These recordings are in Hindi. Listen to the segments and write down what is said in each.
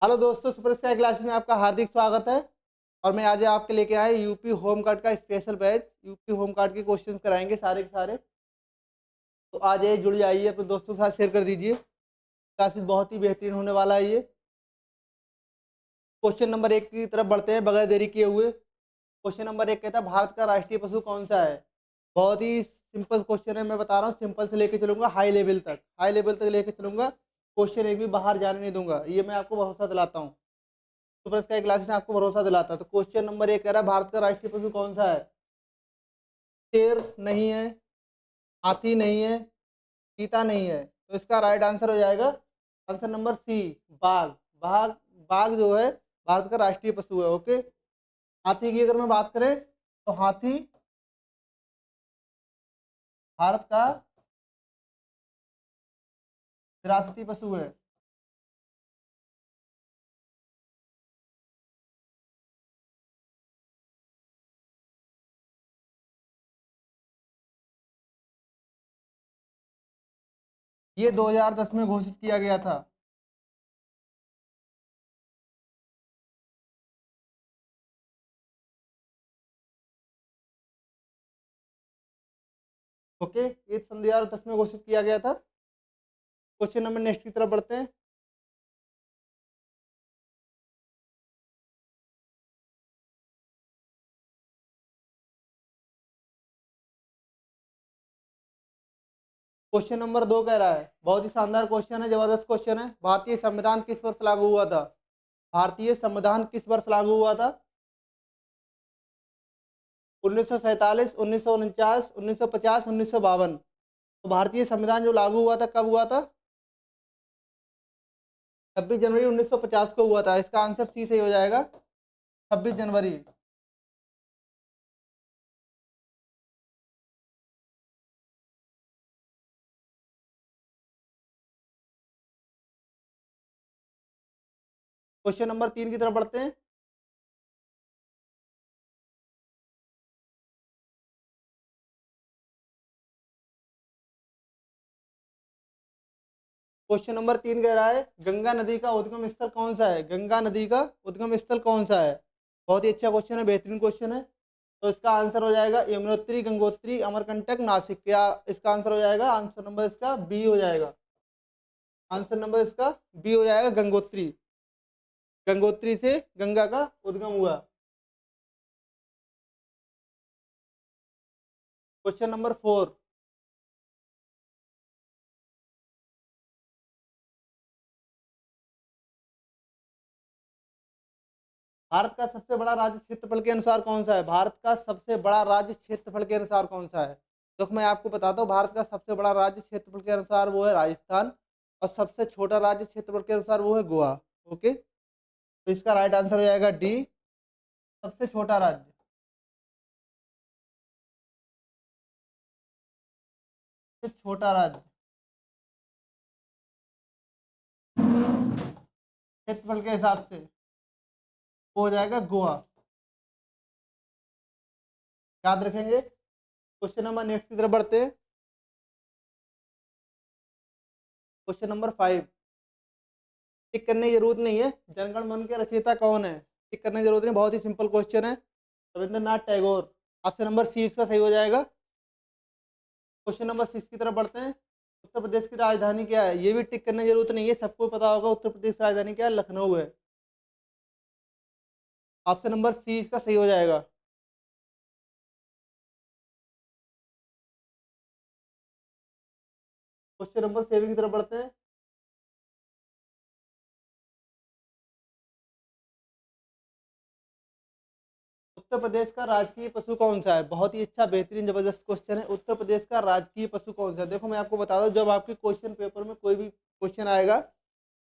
हेलो दोस्तों, सुपर स्काई क्लासेस में आपका हार्दिक स्वागत है। और मैं आज आपके लेके आए यूपी होम गार्ड का special batch. UP home guard के क्वेश्चंस कराएंगे सारे के सारे। तो आज ये जुड़ जाइए, अपने दोस्तों के साथ शेयर कर दीजिए। क्लासेस बहुत ही बेहतरीन होने वाला है ये। क्वेश्चन नंबर 1 की तरफ बढ़ते हैं बगैर देरी किए हुए। क्वेश्चन नंबर 1 कहता है, भारत का राष्ट्रीय पशु कौन सा है। बहुत ही सिंपल क्वेश्चन है, मैं बता रहा हूँ। सिंपल से लेके चलूंगा हाई लेवल तक, हाई लेवल तक लेके चलूंगा। क्वेश्चन एक भी बाहर जाने नहीं दूंगा, ये मैं आपको भरोसा दिलाता हूँ। सुपर स्काई क्लासेस आपको भरोसा दिलाता है। तो क्वेश्चन नंबर 1 कह रहा है, भारत का राष्ट्रीय पशु कौन सा है। शेर नहीं है, हाथी नहीं है, चीता नहीं है। तो इसका राइट आंसर हो जाएगा आंसर नंबर सी, बाघ। बाघ, बाघ जो है भारत का राष्ट्रीय पशु है। ओके। हाथी की अगर मैं बात करें तो हाथी भारत का विरासती पशु है। ये 2010 में घोषित किया गया था। ओके, ये सन 2010 में घोषित किया गया था। क्वेश्चन नंबर नेक्स्ट की तरफ बढ़ते हैं। क्वेश्चन नंबर 2 कह रहा है, बहुत ही शानदार क्वेश्चन है, जबरदस्त क्वेश्चन है। भारतीय संविधान किस वर्ष लागू हुआ था। भारतीय संविधान किस वर्ष लागू हुआ था। 1947, 1949, 1950, 1952। तो भारतीय संविधान जो लागू हुआ था कब हुआ था। 26 जनवरी 1950 को हुआ था। इसका आंसर सी सही हो जाएगा, 26 जनवरी। क्वेश्चन नंबर 3 की तरफ बढ़ते हैं। क्वेश्चन नंबर 3 कह रहा है, गंगा नदी का उद्गम स्थल कौन सा है। गंगा नदी का उद्गम स्थल कौन सा है। बहुत ही अच्छा क्वेश्चन है, बेहतरीन क्वेश्चन है। तो इसका आंसर हो जाएगा यमुनोत्री, गंगोत्री, अमरकंटक, नासिक। क्या इसका आंसर हो जाएगा। आंसर नंबर इसका बी हो जाएगा। आंसर नंबर इसका बी हो जाएगा, गंगोत्री। गंगोत्री से गंगा का उद्गम हुआ। Question number 4। भारत का सबसे बड़ा राज्य क्षेत्रफल के अनुसार कौन सा है। भारत का सबसे बड़ा राज्य क्षेत्रफल के अनुसार कौन सा है। तो मैं आपको बताता हूँ, भारत का सबसे बड़ा राज्य क्षेत्रफल के अनुसार वो है राजस्थान। और सबसे छोटा राज्य क्षेत्रफल के अनुसार वो है गोवा। ओके। तो इसका राइट आंसर हो जाएगा डी, सबसे छोटा राज्य। सबसे छोटा राज्य क्षेत्रफल के हिसाब से वो हो जाएगा गोवा। याद रखेंगे। क्वेश्चन नंबर नेक्स्ट की तरफ बढ़ते हैं। Question number 5। टिक करने की जरूरत नहीं है, जनगण मन के रचयिता कौन है। टिक करने की जरूरत नहीं, बहुत ही सिंपल क्वेश्चन है। Rabindranath Tagore. Option number C इसका सही हो जाएगा। क्वेश्चन नंबर 6 की तरफ बढ़ते हैं। उत्तर प्रदेश की राजधानी क्या है। ये भी टिक करने की जरूरत नहीं है, सबको पता होगा उत्तर प्रदेश की राजधानी क्या है, लखनऊ है। ऑप्शन नंबर सी इसका सही हो जाएगा। क्वेश्चन नंबर 7 की तरफ बढ़ते हैं। उत्तर प्रदेश का राजकीय पशु कौन सा है। बहुत ही अच्छा, बेहतरीन, जबरदस्त क्वेश्चन है। उत्तर प्रदेश का राजकीय पशु कौन सा है। देखो मैं आपको बता दूं, जब आपके क्वेश्चन पेपर में कोई भी क्वेश्चन आएगा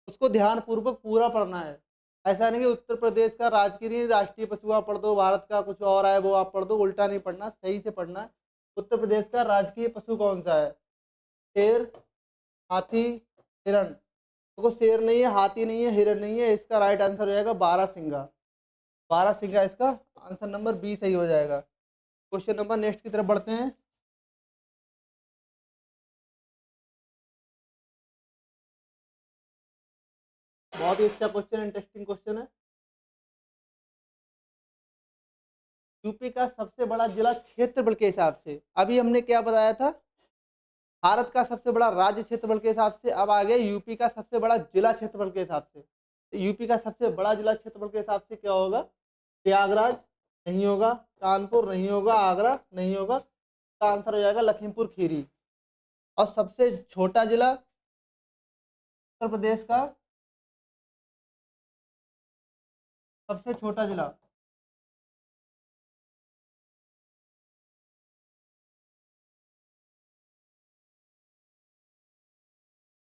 उसको ध्यान पूर्वक पूरा पढ़ना है। ऐसा नहीं कि उत्तर प्रदेश का राजकीय नहीं, राष्ट्रीय पशु आप पढ़ दो, भारत का कुछ और है वो आप पढ़ दो। उल्टा नहीं पढ़ना, सही से पढ़ना है। उत्तर प्रदेश का राजकीय पशु कौन सा है। शेर, हाथी, हिरण। देखो शेर नहीं है, हाथी नहीं है, हिरण नहीं है। इसका राइट आंसर हो जाएगा बारहसिंगा। बारहसिंगा इसका आंसर नंबर बी सही हो जाएगा। क्वेश्चन नंबर नेक्स्ट की तरफ बढ़ते हैं। बहुत ही अच्छा क्वेश्चन, इंटरेस्टिंग क्वेश्चन है। यूपी का सबसे बड़ा जिला क्षेत्रफल के हिसाब से, अभी हमने क्या बताया था, भारत का सबसे बड़ा राज्य क्षेत्रफल के हिसाब से, अब आगे यूपी का सबसे बड़ा जिला क्षेत्रफल के हिसाब से। तो यूपी का सबसे बड़ा जिला क्षेत्रफल के हिसाब से क्या होगा, प्रयागराज नहीं होगा, कानपुर नहीं होगा, आगरा नहीं होगा, का आंसर हो जाएगा लखीमपुर खीरी। और सबसे छोटा जिला उत्तर प्रदेश का सबसे छोटा जिला,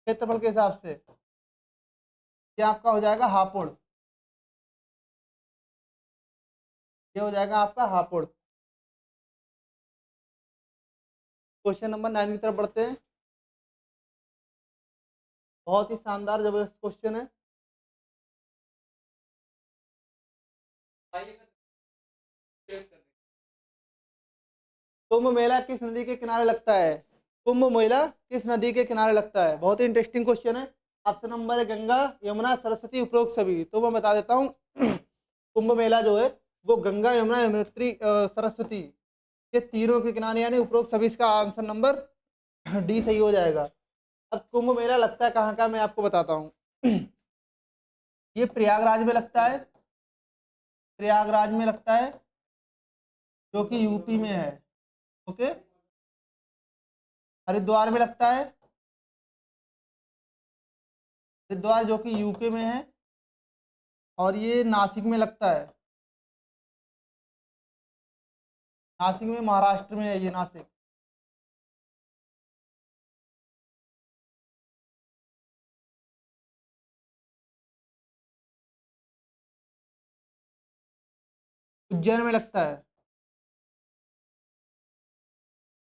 क्षेत्रफल के हिसाब से, ये आपका हो जाएगा हापुड़। ये हो जाएगा आपका हापुड़। क्वेश्चन नंबर 9 की तरफ बढ़ते हैं। बहुत ही शानदार जबरदस्त क्वेश्चन है। कुंभ मेला किस नदी के किनारे लगता है? कुंभ मेला किस नदी के किनारे लगता है? बहुत ही इंटरेस्टिंग क्वेश्चन है। ऑप्शन नंबर है गंगा, यमुना, सरस्वती, उपरोक्त सभी। तो मैं बता देता हूँ कुंभ मेला जो है वो गंगा, यमुना, यमुनोत्री, सरस्वती के तीरों के किनारे यानी उपरोक्त सभी, इसका आंसर नंबर डी सही हो जाएगा। अब कुंभ मेला लगता है कहाँ का, मैं आपको बताता हूँ। ये प्रयागराज में लगता है, प्रयागराज में लगता है जो कि यूपी में है। ओके, हरिद्वार में लगता है, हरिद्वार जो कि यूके में है। और ये नासिक में लगता है, नासिक में, महाराष्ट्र में है ये नासिक। उज्जैन में लगता है,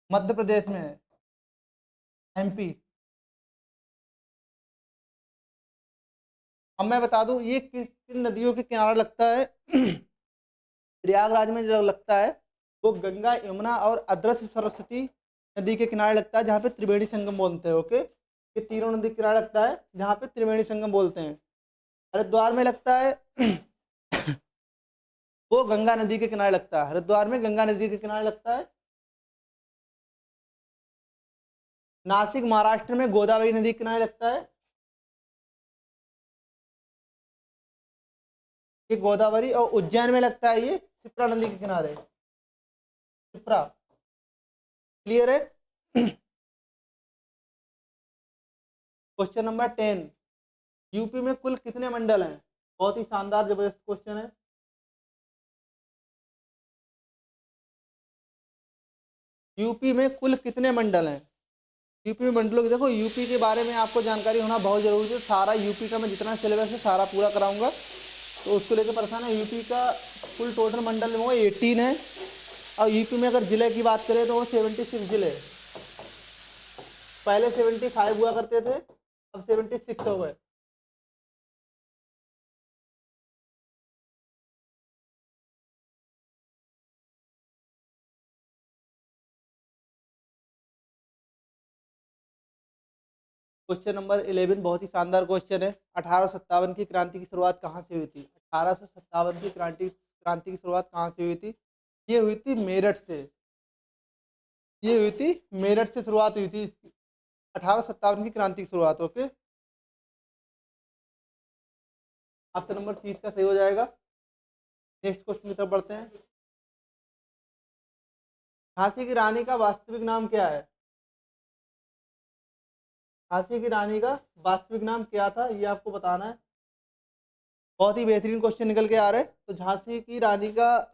मध्य प्रदेश में है, एमपी। अब मैं बता दूं ये किस किन नदियों के किनारे लगता है। प्रयागराज में जो लगता है वो गंगा, यमुना और अदृश्य सरस्वती नदी के किनारे लगता है, जहाँ पे त्रिवेणी संगम बोलते हैं। ओके, ये तीनों नदी के किनारे लगता है जहाँ पे त्रिवेणी संगम बोलते हैं। हरिद्वार में लगता है वो गंगा नदी के किनारे लगता है, हरिद्वार में गंगा नदी के किनारे लगता है। नासिक महाराष्ट्र में गोदावरी नदी के किनारे लगता है, ये गोदावरी। और उज्जैन में लगता है ये शिप्रा नदी के किनारे, शिप्रा। क्लियर है? क्वेश्चन नंबर 10, यूपी में कुल कितने मंडल हैं? बहुत ही शानदार जबरदस्त क्वेश्चन है। यूपी में कुल कितने मंडल हैं? यूपी में मंडलों की, देखो यूपी के बारे में आपको जानकारी होना बहुत जरूरी है। सारा यूपी का मैं जितना सिलेबस है सारा पूरा कराऊंगा, तो उसको लेकर परेशान है। यूपी का कुल टोटल मंडल वो 18 है। और यूपी में अगर जिले की बात करें तो वो 76 जिले, पहले 75 हुआ करते थे, अब 76 हो गए। क्वेश्चन नंबर 11 बहुत ही शानदार क्वेश्चन है। 1857 की क्रांति की शुरुआत कहाँ से हुई थी? 1857 की क्रांति की शुरुआत कहाँ से हुई थी? ये हुई थी मेरठ से, ये हुई थी मेरठ से शुरुआत हुई थी इसकी, 1857 की क्रांति की शुरुआत। ओके, ऑप्शन नंबर सी इसका सही हो जाएगा। नेक्स्ट क्वेश्चन की तरफ बढ़ते हैं। झांसी की रानी का वास्तविक नाम क्या है? झांसी की रानी का वास्तविक नाम क्या था, ये आपको बताना है। बहुत ही बेहतरीन क्वेश्चन निकल के आ रहे हैं। तो झांसी की रानी का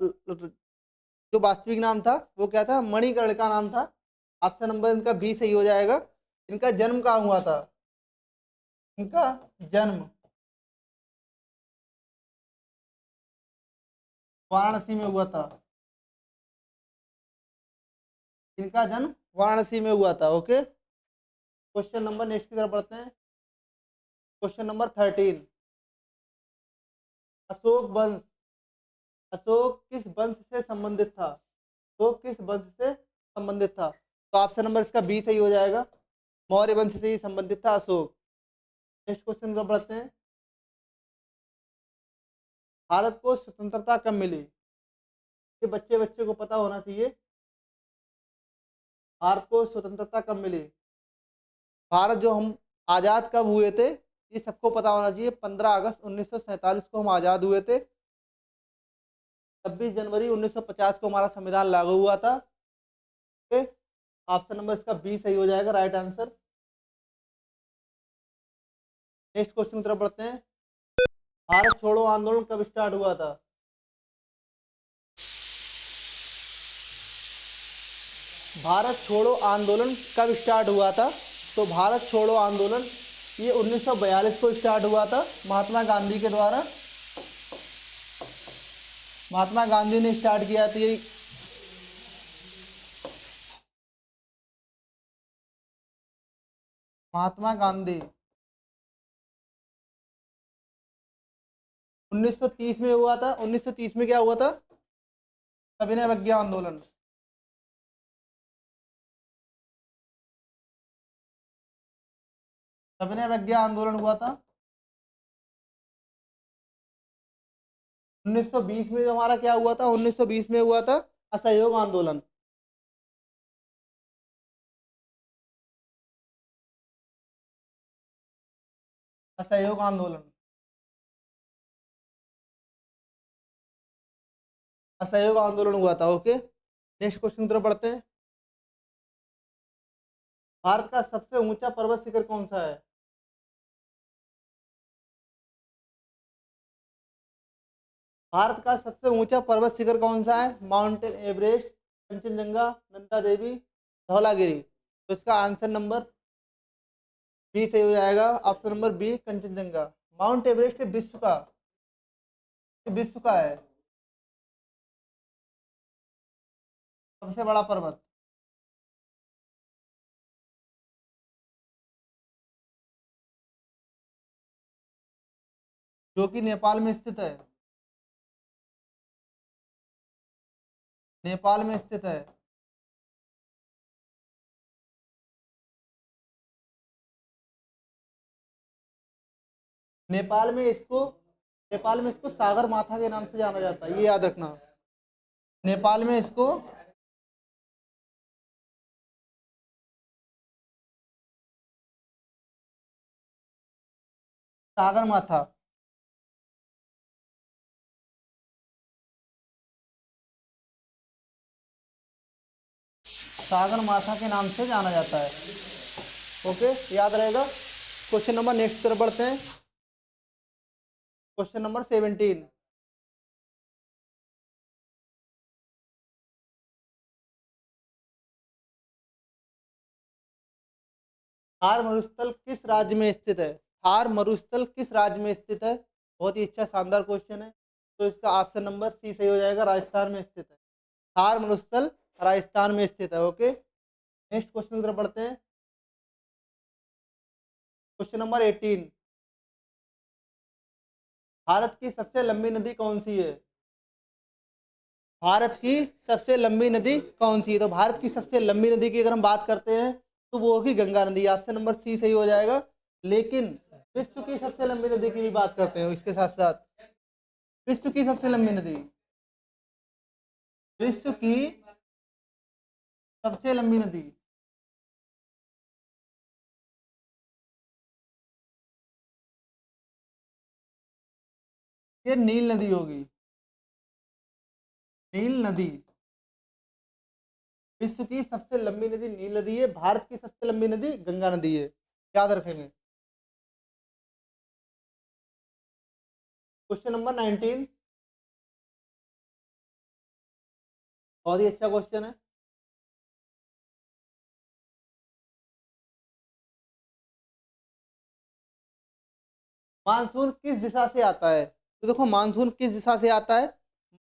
जो वास्तविक नाम था वो क्या था? मणिकर्णिका नाम था। ऑप्शन नंबर इनका बी सही हो जाएगा। इनका जन्म कहाँ हुआ था? इनका जन्म वाराणसी में हुआ था, इनका जन्म वाराणसी में हुआ था। ओके, क्वेश्चन नंबर नेक्स्ट की तरफ बढ़ते हैं। क्वेश्चन नंबर 13, अशोक वंश, अशोक किस वंश से संबंधित था? अशोक किस वंश से संबंधित था? तो ऑप्शन नंबर इसका बी सही हो जाएगा। मौर्य वंश से ही संबंधित था अशोक। नेक्स्ट क्वेश्चन की तरफ बढ़ते हैं। भारत को स्वतंत्रता कब मिली? ये बच्चे बच्चे को पता होना चाहिए। भारत को स्वतंत्रता कब मिली? भारत जो हम आज़ाद कब हुए थे, ये सबको पता होना चाहिए। 15 अगस्त 1947 को हम आज़ाद हुए थे। 26 जनवरी 1950 को हमारा संविधान लागू हुआ था। ओके, ऑप्शन नंबर इसका बी सही हो जाएगा, राइट आंसर। नेक्स्ट क्वेश्चन की तरफ बढ़ते हैं। भारत छोड़ो आंदोलन कब स्टार्ट हुआ था? भारत छोड़ो आंदोलन कब स्टार्ट हुआ था? तो भारत छोड़ो आंदोलन ये 1942 को स्टार्ट हुआ था, महात्मा गांधी के द्वारा। महात्मा गांधी ने स्टार्ट किया था ये। महात्मा गांधी 1930 में हुआ था। 1930 में क्या हुआ था? सविनय अवज्ञा आंदोलन। सविनय अवज्ञा आंदोलन हुआ था। 1920 में जो हमारा क्या हुआ था? 1920 में हुआ था असहयोग आंदोलन। असहयोग आंदोलन। असहयोग आंदोलन हुआ था। ओके, नेक्स्ट क्वेश्चन की तरफ बढ़ते हैं। भारत का सबसे ऊंचा पर्वत शिखर कौन सा है? भारत का सबसे ऊंचा पर्वत शिखर कौन सा है? Mountain Everest, Kanchenjunga, Nanda Devi, Dhaulagiri. तो इसका आंसर नंबर बी सही हो जाएगा, option number B Kanchenjunga. Mount Everest विश्व का है सबसे बड़ा पर्वत। जो कि नेपाल में स्थित है। नेपाल में स्थित है। नेपाल में इसको नेपाल में इसको सागर माथा के नाम से जाना जाता है, ये याद रखना। नेपाल में इसको सागर माथा। सागर माथा के नाम से जाना जाता है। ओके, याद रहेगा। क्वेश्चन नंबर नेक्स्ट तरफ बढ़ते हैं। Question number 17। थार मरुस्थल किस राज्य में स्थित है? थार मरुस्थल किस राज्य में स्थित है? बहुत ही अच्छा शानदार क्वेश्चन है। तो इसका ऑप्शन नंबर सी सही हो जाएगा, राजस्थान में स्थित है। थार मरुस्थल राजस्थान में स्थित है। ओके, नेक्स्ट क्वेश्चन की तरफ बढ़ते हैं। Question number 18। भारत की सबसे लंबी नदी कौन सी है? भारत की सबसे लंबी नदी कौन सी है? तो भारत की सबसे लंबी नदी की अगर हम बात करते हैं तो वो होगी गंगा नदी। ऑप्शन नंबर सी सही हो जाएगा। लेकिन विश्व की सबसे लंबी नदी की भी बात करते हैं इसके साथ साथ। विश्व की सबसे लंबी नदी, विश्व की सबसे लंबी नदी, ये नील नदी होगी। नील नदी। विश्व की सबसे लंबी नदी नील नदी है। भारत की सबसे लंबी नदी गंगा नदी है, याद रखेंगे। Question number 19। बहुत ही अच्छा क्वेश्चन है। मानसून किस दिशा से आता है? तो देखो, मानसून किस दिशा से आता है?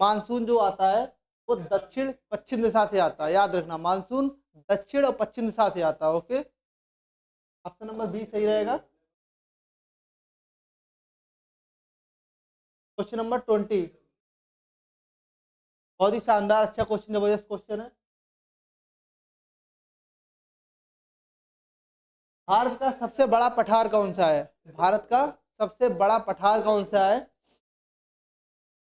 मानसून जो आता है वो दक्षिण पश्चिम दिशा से आता है, याद रखना। मानसून दक्षिण और पश्चिम दिशा से आता है। ओके, ऑप्शन नंबर बी सही रहेगा। Question number 20। बहुत ही शानदार अच्छा क्वेश्चन, जबरदस्त क्वेश्चन है। भारत का सबसे बड़ा पठार कौन सा है? भारत का सबसे बड़ा पठार कौन सा है?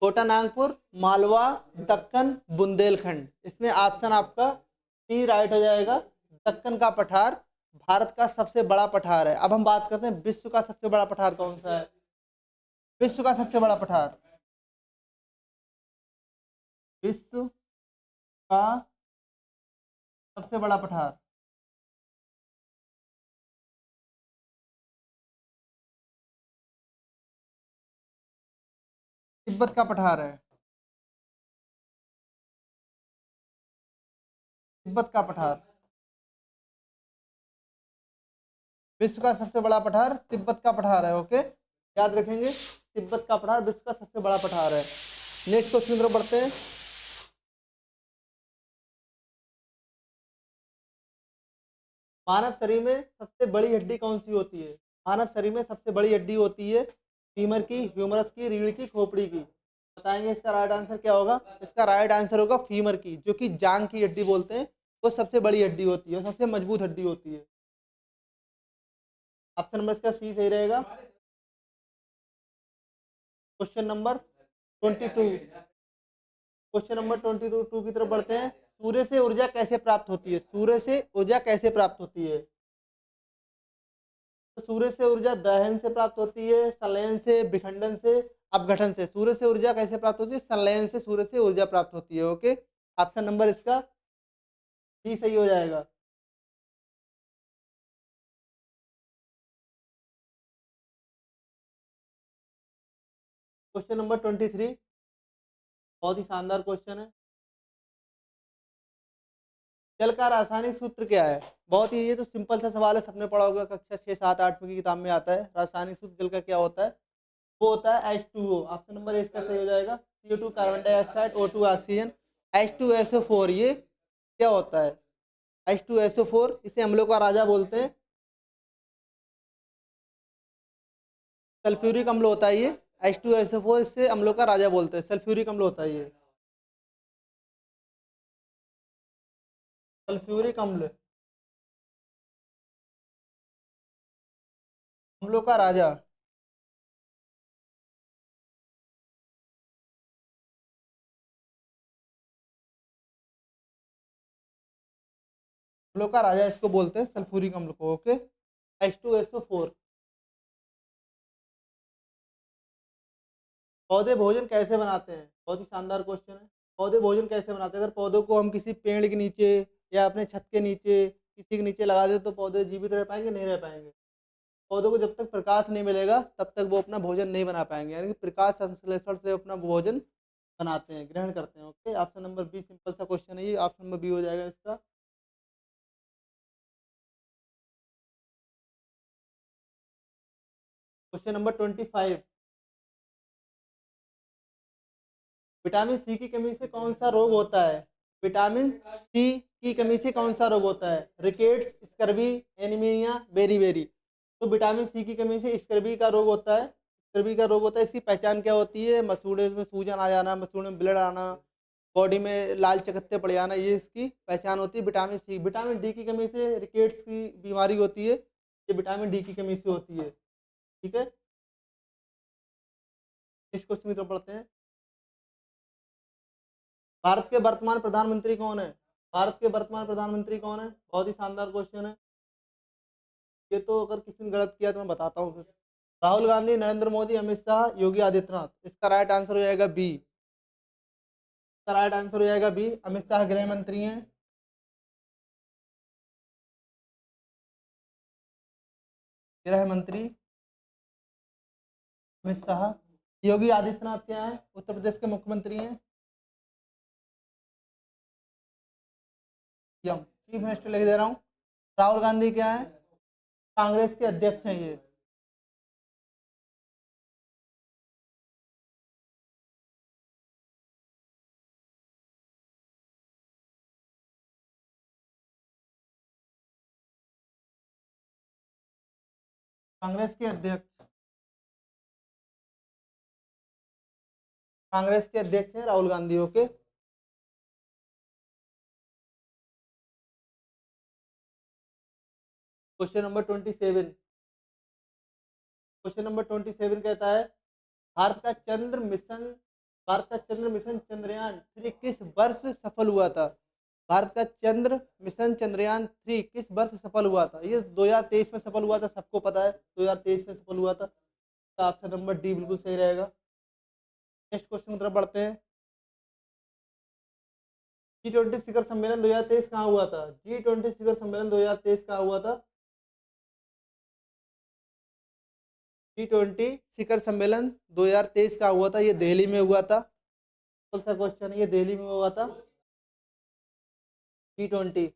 छोटा नागपुर, मालवा, दक्कन, बुंदेलखंड। इसमें ऑप्शन आपका सी राइट हो जाएगा। दक्कन का पठार भारत का सबसे बड़ा पठार है। अब हम बात करते हैं विश्व का सबसे बड़ा पठार कौन सा है। विश्व का सबसे बड़ा पठार, विश्व का सबसे बड़ा पठार, तिब्बत का पठार है। तिब्बत का पठार, विश्व का सबसे बड़ा पठार तिब्बत का पठार है। ओके, याद रखेंगे, तिब्बत का पठार विश्व का सबसे बड़ा पठार है। नेक्स्ट क्वेश्चन की तरफ बढ़ते हैं। मानव शरीर में सबसे बड़ी हड्डी कौन सी होती है। मानव शरीर में सबसे बड़ी हड्डी होती है फीमर की, ह्यूमरस की, रीढ़ की, खोपड़ी की। बताएंगे इसका राइट आंसर क्या होगा। इसका राइट आंसर होगा फीमर की, जो कि जांग की हड्डी बोलते हैं। वो सबसे बड़ी हड्डी होती है, सबसे मजबूत हड्डी होती है। ऑप्शन नंबर इसका सी सही रहेगा। क्वेश्चन नंबर 22, क्वेश्चन नंबर 22 की तरफ बढ़ते हैं। सूर्य से ऊर्जा कैसे प्राप्त होती है। सूर्य से ऊर्जा कैसे प्राप्त होती है। तो सूर्य से ऊर्जा दहन से प्राप्त होती है, संलयन से, विखंडन से, अपघटन से। सूर्य से ऊर्जा कैसे प्राप्त होती है। संलयन से सूर्य से ऊर्जा प्राप्त होती है। ओके, ऑप्शन नंबर इसका बी सही हो जाएगा। क्वेश्चन नंबर 23, बहुत ही शानदार क्वेश्चन है। जल का रासायनिक सूत्र क्या है। बहुत ही, ये तो सिंपल सा सवाल है, सबने पढ़ा होगा, कक्षा 6, 7, 8 की किताब में आता है। रासायनिक सूत्र जल का क्या होता है। वो होता है H2O। ऑप्शन नंबर ए इसका सही हो जाएगा। CO2 carbon dioxide, O2 oxygen, H2SO4 ये क्या होता है। H2SO4 इसे अम्लों का राजा बोलते हैं। सल्फ्यूरिक अम्ल होता है ये। H2SO4 इससे अम्लों का राजा बोलते हैं। सल्फ्यूरिक अम्ल होता है ये, सल्फ्यूरिक अम्ल, अम्लों का राजा। अम्लों का राजा इसको बोलते हैं, सल्फ्यूरिक अम्ल को। Okay, H2SO4। पौधे भोजन कैसे बनाते हैं। बहुत ही शानदार क्वेश्चन है। पौधे भोजन कैसे बनाते हैं। अगर पौधों को हम किसी पेड़ के नीचे या अपने छत के नीचे किसी के नीचे लगा दे तो पौधे जीवित रह पाएंगे, नहीं रह पाएंगे। पौधों को जब तक प्रकाश नहीं मिलेगा तब तक वो अपना भोजन नहीं बना पाएंगे, यानी कि प्रकाश संश्लेषण से अपना भोजन बनाते हैं, ग्रहण करते हैं। Okay, option number B simple सा क्वेश्चन है ये, ऑप्शन नंबर बी हो जाएगा इसका। क्वेश्चन नंबर 25, विटामिन सी की कमी से कौन सा रोग होता है। विटामिन सी की कमी से कौन सा रोग होता है। Rickets, scurvy, anaemia, beri. तो विटामिन सी की कमी से स्कर्वी का रोग होता है। स्कर्वी का रोग होता है। इसकी पहचान क्या होती है। मसूड़े में सूजन आ जाना, मसूड़े में ब्लड आना, बॉडी में लाल चकत्ते पड़ जाना, ये इसकी पहचान होती है। विटामिन सी, विटामिन डी की कमी से रिकेट्स की बीमारी होती है, ये विटामिन डी की कमी से होती है। ठीक है, इस क्वेश्चन की तरफ बढ़ते हैं। भारत के वर्तमान प्रधानमंत्री कौन है। भारत के वर्तमान प्रधानमंत्री कौन है। बहुत ही शानदार क्वेश्चन है ये, तो अगर किसी ने गलत किया तो मैं बताता हूँ फिर। राहुल गांधी, नरेंद्र मोदी, अमित शाह, योगी आदित्यनाथ। इसका राइट आंसर हो जाएगा बी। इसका राइट आंसर हो जाएगा बी। अमित शाह गृह मंत्री हैं। गृह मंत्री अमित शाह। योगी आदित्यनाथ क्या है, उत्तर प्रदेश के मुख्यमंत्री हैं। चीफ मिनिस्टर लिख दे रहा हूँ। राहुल गांधी क्या है, कांग्रेस के अध्यक्ष हैं ये। कांग्रेस के अध्यक्ष, कांग्रेस के अध्यक्ष हैं Rahul Gandhi. Okay, question number 27, question number 27 कहता है भारत का चंद्र मिशन भारत का चंद्र मिशन चंद्रयान 3 किस वर्ष सफल हुआ था? भारत का चंद्र मिशन चंद्रयान 3 किस वर्ष सफल हुआ था? ये 2023 में सफल हुआ था, सबको पता है 2023 में सफल हुआ था। तो ऑप्शन नंबर डी बिल्कुल सही रहेगा। नेक्स्ट क्वेश्चन की तरफ बढ़ते हैं। G20 शिखर सम्मेलन 2023 कहाँ हुआ था? G20 शिखर सम्मेलन 2023 कहाँ हुआ था? G20 शिखर सम्मेलन 2023 का हुआ था, ये दिल्ली में हुआ था। कौन सा क्वेश्चन है? ये दिल्ली में हुआ था। G20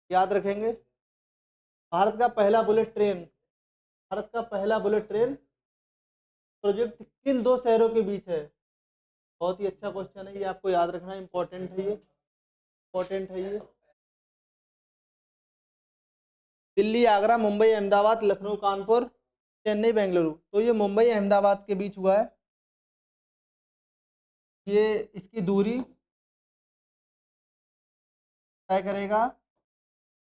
याद रखेंगे। भारत का पहला बुलेट ट्रेन, भारत का पहला बुलेट ट्रेन प्रोजेक्ट किन दो शहरों के बीच है? बहुत ही अच्छा क्वेश्चन है, ये आपको याद रखना इंपॉर्टेंट है, ये इंपॉर्टेंट है ये। दिल्ली, आगरा, मुंबई, अहमदाबाद, लखनऊ, कानपुर, चेन्नई, बेंगलुरु। तो ये मुंबई अहमदाबाद के बीच हुआ है। ये इसकी दूरी तय करेगा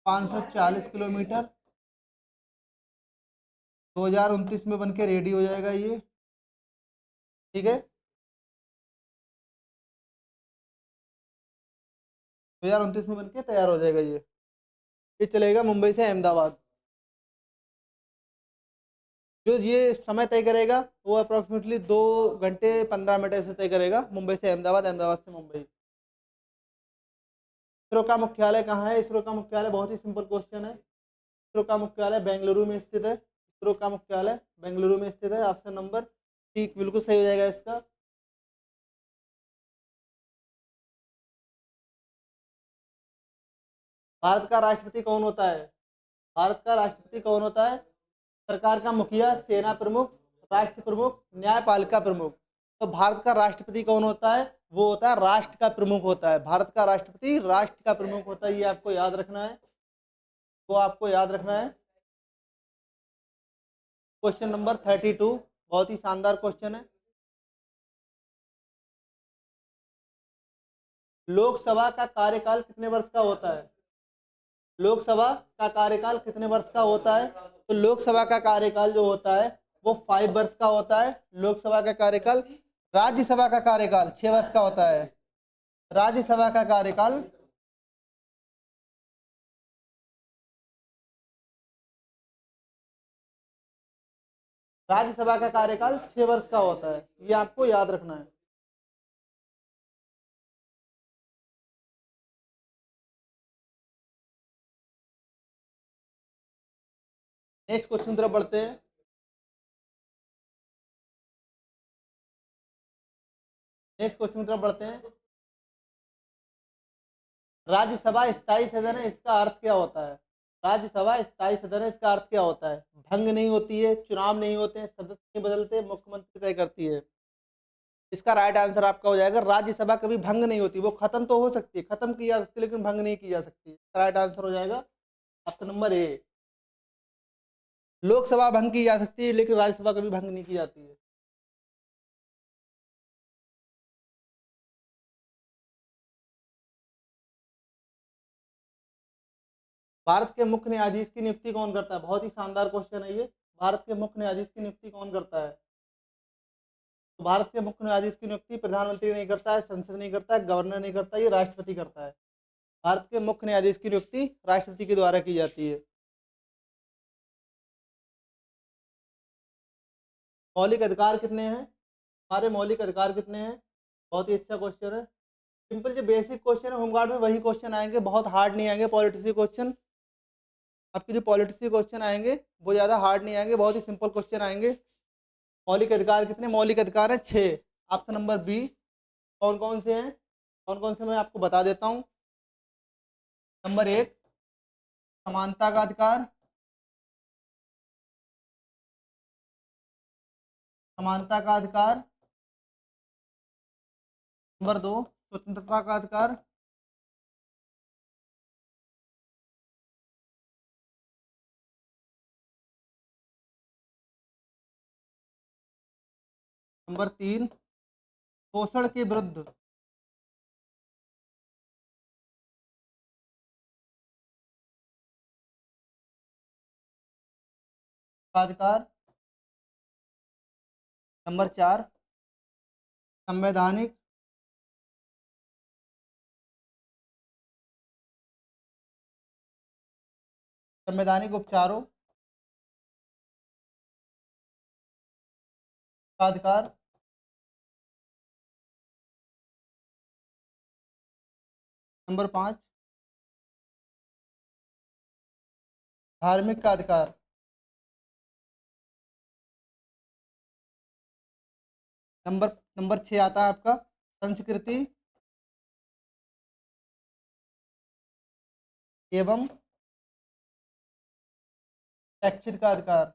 540 किलोमीटर। 2029 में बनके रेडी हो जाएगा ये, ठीक है। 2029 में बनके तैयार हो जाएगा ये चलेगा मुंबई से अहमदाबाद। जो ये समय तय करेगा वो अप्रोक्सीमेटली 2 घंटे 15 मिनट से तय करेगा, मुंबई से अहमदाबाद, अहमदाबाद से मुंबई। इसरो का मुख्यालय कहाँ है? इसरो का मुख्यालय बहुत ही सिंपल क्वेश्चन है। इसरो का मुख्यालय बेंगलुरु में स्थित है। इसरो का मुख्यालय बेंगलुरु में स्थित है। ऑप्शन नंबर ठीक बिल्कुल सही हो जाएगा इसका। भारत का राष्ट्रपति कौन होता है? भारत का राष्ट्रपति कौन होता है? सरकार का मुखिया, सेना प्रमुख, राष्ट्र प्रमुख, न्यायपालिका प्रमुख। तो भारत का राष्ट्रपति कौन होता है? वो होता है राष्ट्र का प्रमुख होता है। भारत का राष्ट्रपति राष्ट्र का प्रमुख होता है, ये आपको याद रखना है, वो आपको याद रखना है। क्वेश्चन नंबर 32 बहुत ही शानदार क्वेश्चन है। लोकसभा का कार्यकाल कितने वर्ष का होता है? लोकसभा का कार्यकाल कितने वर्ष का होता है? तो लोकसभा का कार्यकाल जो होता है वो 5 वर्ष का होता है। लोकसभा का कार्यकाल। राज्यसभा का कार्यकाल 6 वर्ष का होता है। राज्यसभा का कार्यकाल राज्यसभा का कार्यकाल 6 वर्ष का होता है, ये आपको याद रखना है। नेक्स्ट क्वेश्चन तरफ बढ़ते हैं। नेक्स्ट क्वेश्चन तरफ बढ़ते हैं। राज्यसभा स्थायी सदन है, इसका अर्थ क्या होता है? राज्यसभा स्थायी सदन है, इसका अर्थ क्या होता है? भंग नहीं होती है, चुनाव नहीं होते हैं, सदस्य नहीं बदलते, मुख्यमंत्री तय करती है। इसका राइट आंसर आपका हो जाएगा राज्यसभा कभी भंग नहीं होती। वो खत्म तो हो सकती है, खत्म की जा सकती है, लेकिन भंग नहीं की जा सकती। राइट आंसर हो जाएगा ऑप्शन नंबर ए। लोकसभा भंग की जा सकती है, लेकिन राज्यसभा कभी भंग नहीं की जाती है। भारत के मुख्य न्यायाधीश की नियुक्ति कौन करता है? बहुत ही शानदार क्वेश्चन है ये। भारत के मुख्य न्यायाधीश की नियुक्ति कौन करता है? तो भारत के मुख्य न्यायाधीश की नियुक्ति प्रधानमंत्री नहीं करता है, संसद नहीं करता है, गवर्नर नहीं करता है, ये राष्ट्रपति करता है। भारत के मुख्य न्यायाधीश की नियुक्ति राष्ट्रपति के द्वारा की जाती है। मौलिक अधिकार कितने हैं? हमारे मौलिक अधिकार कितने हैं? बहुत ही अच्छा क्वेश्चन है। सिंपल जो बेसिक क्वेश्चन है होमगार्ड में वही क्वेश्चन आएंगे, बहुत हार्ड नहीं आएंगे। पॉलिटिक्स क्वेश्चन आपके जो पॉलिटिक्स क्वेश्चन आएंगे वो ज़्यादा हार्ड नहीं आएंगे, बहुत ही सिंपल क्वेश्चन आएंगे। मौलिक अधिकार कितने? मौलिक अधिकार है 6। Option number B. कौन कौन से हैं? कौन कौन से मैं आपको बता देता हूँ। नंबर 1 समानता का अधिकार, समानता का अधिकार। नंबर 2 स्वतंत्रता का अधिकार। नंबर 3 शोषण के विरुद्ध का अधिकार। नंबर 4 संवैधानिक संवैधानिक उपचारों का अधिकार। नंबर 5 धार्मिक का अधिकार। नंबर 6 आता है आपका संस्कृति एवं शैक्षिक का अधिकार।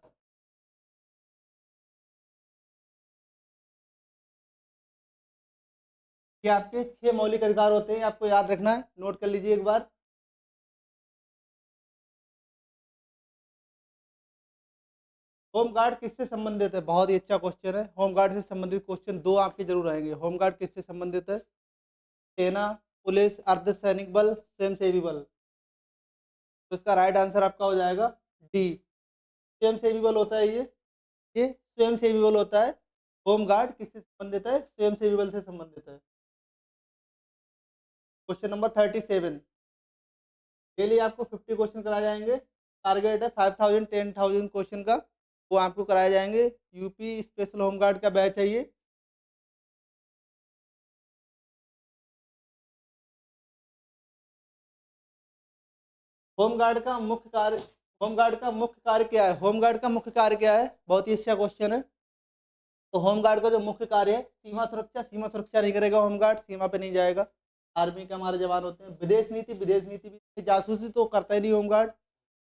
ये आपके 6 मौलिक अधिकार होते हैं, आपको याद रखना है, नोट कर लीजिए एक बार। होमगार्ड किससे संबंधित है? बहुत ही अच्छा क्वेश्चन है। होमगार्ड से संबंधित क्वेश्चन 2 आपके जरूर आएंगे। होमगार्ड किससे संबंधित है? सेना, पुलिस, अर्धसैनिक बल, स्वयंसेवी बल। तो इसका राइट आंसर आपका हो जाएगा डी, स्वयंसेवी बल होता है ये स्वयंसेवी बल होता है। होमगार्ड किससे संबंधित है? स्वयंसेवी बल से संबंधित है। क्वेश्चन नंबर 37, डेली आपको 50 क्वेश्चन कराए जाएंगे। टारगेट है 5000 10,000 क्वेश्चन का, वो आपको कराए जाएंगे। यूपी स्पेशल होमगार्ड का बैच है ये। होमगार्ड का मुख्य कार्य होमगार्ड का मुख्य कार्य क्या है? होमगार्ड का मुख्य कार्य क्या है? बहुत ही अच्छा क्वेश्चन है। तो होमगार्ड का जो मुख्य कार्य है सीमा सुरक्षा नहीं करेगा होमगार्ड, सीमा पे नहीं जाएगा। आर्मी के हमारे जवान होते हैं। विदेश नीति भी, जासूसी तो करता ही नहीं होमगार्ड,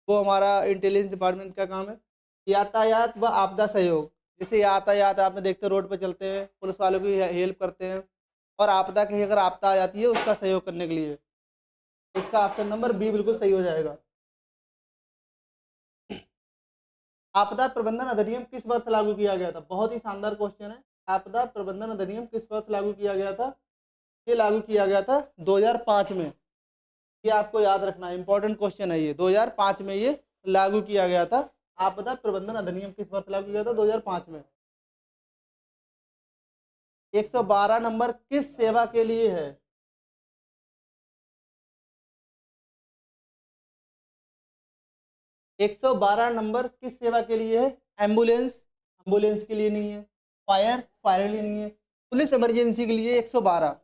वो हमारा इंटेलिजेंस डिपार्टमेंट का काम है। यातायात व आपदा सहयोग, जैसे यातायात आपने देखते रोड पर चलते हैं, पुलिस वालों की हेल्प करते हैं, और आपदा की अगर आपदा आ जाती है उसका सहयोग करने के लिए। इसका ऑप्शन नंबर बी बिल्कुल सही हो जाएगा। आपदा प्रबंधन अधिनियम किस वर्ष लागू किया गया था? बहुत ही शानदार क्वेश्चन है। आपदा प्रबंधन अधिनियम किस वर्ष लागू किया गया था? ये लागू किया गया था 2005 में। ये आपको याद रखना है, इंपॉर्टेंट क्वेश्चन है ये। 2005 में ये लागू किया गया था। आपदा प्रबंधन अधिनियम किस वर्ष लागू किया था? 2005 में। 112 नंबर किस सेवा के लिए है? 112 नंबर किस सेवा के लिए है? एम्बुलेंस के लिए नहीं है। फायर के लिए नहीं है। पुलिस इमरजेंसी के लिए 112।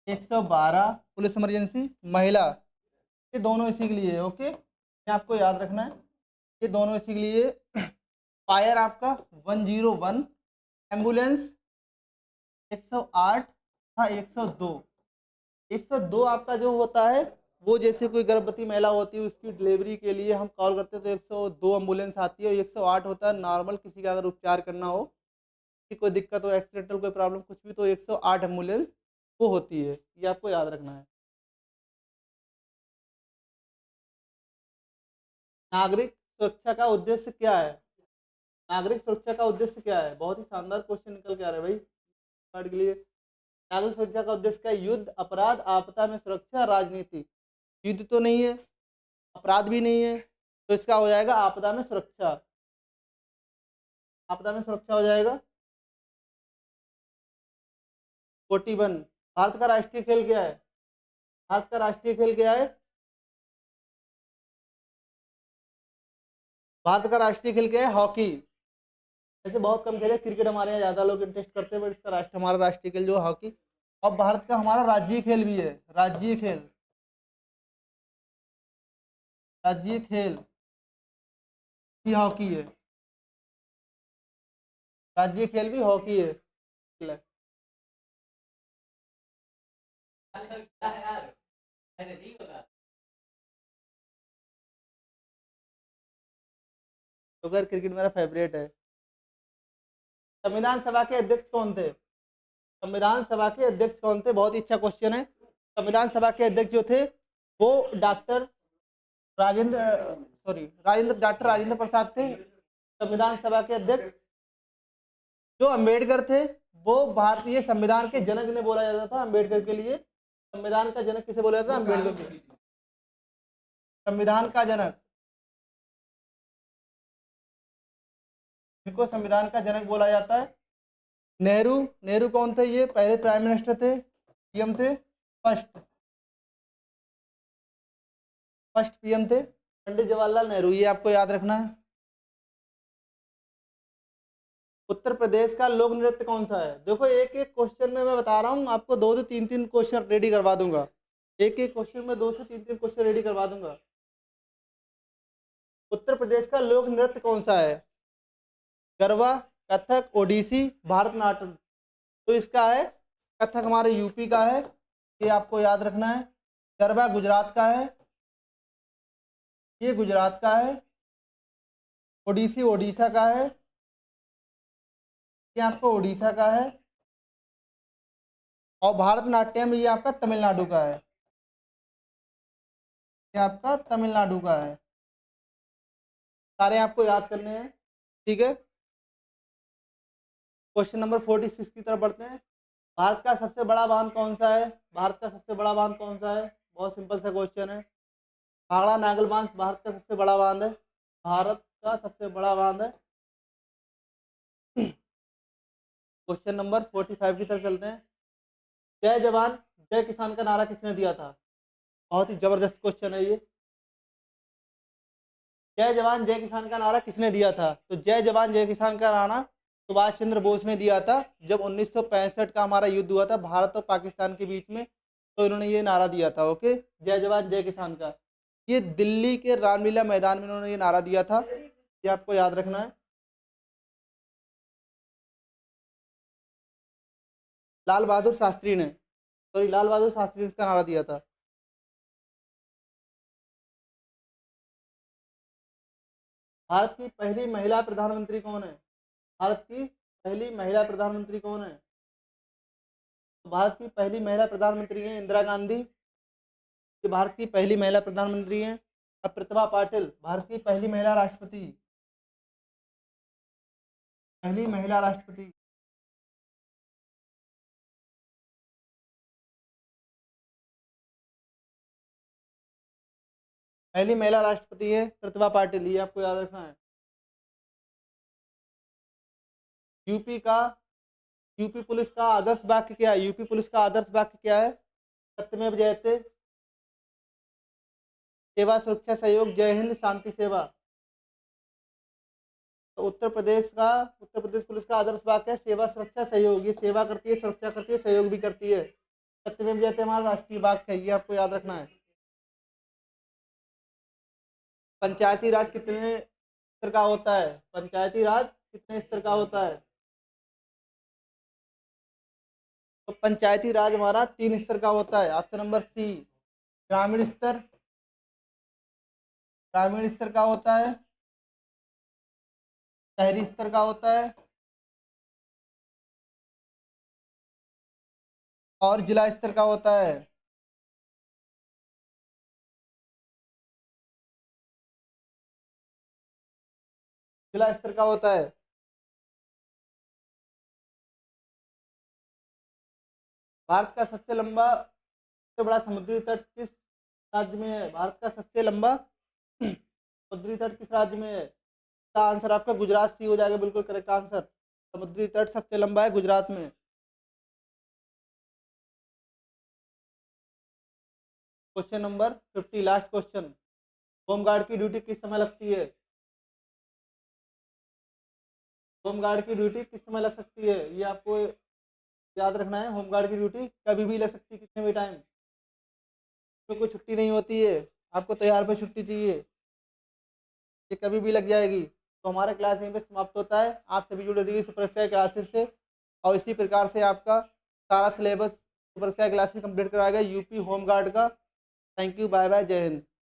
112 पुलिस इमरजेंसी, महिला, ये दोनों इसी के लिए है। ओके, ये आपको याद रखना है, ये दोनों इसी के लिए। फायर आपका 101, एम्बुलेंस 108 था, 102। 102 आपका जो होता है वो जैसे कोई गर्भवती महिला होती है उसकी डिलीवरी के लिए हम कॉल करते हैं तो 102 एम्बुलेंस आती है। और 108 होता है नॉर्मल किसी का अगर उपचार करना हो, किसी कोई दिक्कत हो, एक्सीडेंटल कोई प्रॉब्लम कुछ भी, तो 108 एम्बुलेंस वो होती है। ये आपको याद रखना है। नागरिक सुरक्षा का उद्देश्य क्या है? नागरिक सुरक्षा का उद्देश्य क्या है? बहुत ही शानदार क्वेश्चन निकल के आ रहा है भाई कार्ड के लिए। नागरिक सुरक्षा का उद्देश्य क्या है? युद्ध, अपराध, आपदा में सुरक्षा, राजनीति। युद्ध तो नहीं है, अपराध भी नहीं है, तो इसका हो जाएगा आपदा में सुरक्षा। आपदा में सुरक्षा हो जाएगा। 41, भारत का राष्ट्रीय खेल क्या है? भारत का राष्ट्रीय खेल क्या है? भारत का राष्ट्रीय खेल क्या है? हॉकी। ऐसे बहुत कम खेल है, क्रिकेट हमारे यहाँ ज्यादा लोग इंटरेस्ट करते हैं, बट इसका हमारा राष्ट्रीय खेल जो है हॉकी। और भारत का हमारा राज्य खेल भी है, राज्य खेल, राज्य खेल भी हॉकी है। राज्य खेल भी हॉकी है। तो अगर क्रिकेट मेरा फेवरेट है। संविधान सभा के अध्यक्ष कौन थे? संविधान सभा के अध्यक्ष कौन थे? बहुत ही अच्छा क्वेश्चन है। संविधान सभा के अध्यक्ष जो थे वो doctor Rajendra sorry Rajendra doctor Rajendra Prasad थे संविधान सभा के अध्यक्ष। जो अंबेडकर थे वो भारतीय संविधान के जनक ने बोला जाता था अंबेडकर के लिए। संविधान का जनक किसे बोला जाता है? अम्बेडकर को। संविधान का जनक, इनको संविधान का जनक बोला जाता है। नेहरू, नेहरू कौन थे? ये पहले प्राइम मिनिस्टर थे, पीएम थे, फर्स्ट फर्स्ट पीएम थे पंडित जवाहरलाल नेहरू, ये आपको याद रखना है। उत्तर प्रदेश का लोक नृत्य कौन सा है? देखो एक एक क्वेश्चन में मैं बता रहा हूँ आपको, 2 से 3 क्वेश्चन रेडी करवा दूंगा, एक एक क्वेश्चन में 2 से 3 क्वेश्चन रेडी करवा दूंगा। उत्तर प्रदेश का लोक नृत्य कौन सा है? गरबा, कथक, ओडिसी, भारतनाट्यम। तो इसका है कथक, हमारे यूपी का है, ये आपको याद रखना है। गरबा गुजरात का है, ये गुजरात का है। ओडिसी ओडिशा का है, ये आपको ओडिशा का है। और भारतनाट्यम ये आपका तमिलनाडु का है, ये आपका तमिलनाडु का है। सारे आपको याद करने हैं, ठीक है। क्वेश्चन नंबर 46 की तरफ बढ़ते हैं। भारत का सबसे बड़ा बांध कौन सा है? भारत का सबसे बड़ा बांध कौन सा है? बहुत सिंपल सा क्वेश्चन है। खागड़ा नागल बांध भारत का सबसे बड़ा बांध है, भारत का सबसे बड़ा बांध है। क्वेश्चन नंबर 45 की तरफ चलते हैं। जय जवान जय किसान का नारा किसने दिया था? बहुत ही जबरदस्त क्वेश्चन है ये। जय जवान जय किसान का नारा किसने दिया था? तो जय जवान जय किसान का नारा सुभाष चंद्र बोस ने दिया था, जब 1965 का हमारा युद्ध हुआ था भारत और पाकिस्तान के बीच में, तो इन्होंने ये नारा दिया था। ओके, जय जवान जय किसान का, ये दिल्ली के रामलीला मैदान में इन्होंने ये नारा दिया था, ये आपको याद रखना है। लाल बहादुर शास्त्री ने, सॉरी लाल बहादुर शास्त्री ने इसका नारा दिया था। भारत की पहली महिला प्रधानमंत्री कौन है? भारत की पहली महिला प्रधानमंत्री कौन है? तो भारत की पहली महिला प्रधानमंत्री है इंदिरा गांधी, ये भारत की पहली महिला प्रधानमंत्री हैं। अब प्रतिभा पाटिल भारत की पहली महिला राष्ट्रपति, पहली महिला राष्ट्रपति। पहली महिला राष्ट्रपति है प्रतिभा पाटिल, ये आपको याद रखना है। यूपी का, यूपी पुलिस का आदर्श वाक्य क्या है? यूपी पुलिस का आदर्श वाक्य क्या है? सत्यमेव जयते, सेवा सुरक्षा सहयोग, जय हिंद, शांति सेवा। तो उत्तर प्रदेश पुलिस का आदर्श वाक्य है सेवा सुरक्षा सहयोग, ये सेवा करती है, सुरक्षा करती है, सहयोग भी करती है। सत्यमेव जयते हमारा राष्ट्रीय वाक्य है, ये आपको याद रखना है। पंचायती राज कितने स्तर का होता है? पंचायती राज कितने स्तर का होता है? तो पंचायती राज हमारा 3 स्तर का होता है। ऑप्शन नंबर सी, ग्रामीण स्तर, ग्रामीण स्तर का होता है, शहरी स्तर का होता है, और जिला स्तर का होता है। जिला स्तर का होता है। भारत का सबसे लंबा, सबसे बड़ा समुद्री तट किस राज्य में है? भारत का सबसे लंबा समुद्री तट किस राज्य में है? इसका आंसर आपका गुजरात सी हो जाएगा, बिल्कुल करेक्ट आंसर। समुद्री तट सबसे लंबा है गुजरात में। Question number 50, last question. Home guard की ड्यूटी किस समय लगती है? होमगार्ड की ड्यूटी किस समय लग सकती है? ये आपको याद रखना है। होमगार्ड की ड्यूटी कभी भी लग सकती है, कितने भी टाइम, तो कोई छुट्टी नहीं होती है, आपको तैयार पे छुट्टी चाहिए, ये कभी भी लग जाएगी। तो हमारा क्लास यहीं पे समाप्त होता है। आप सभी जुड़े रहिए सुपर स्काई क्लासेस से, और इसी प्रकार से आपका सारा syllabus super sky classes complete कराएगा यूपी होमगार्ड का। थैंक यू, बाय बाय, जय हिंद।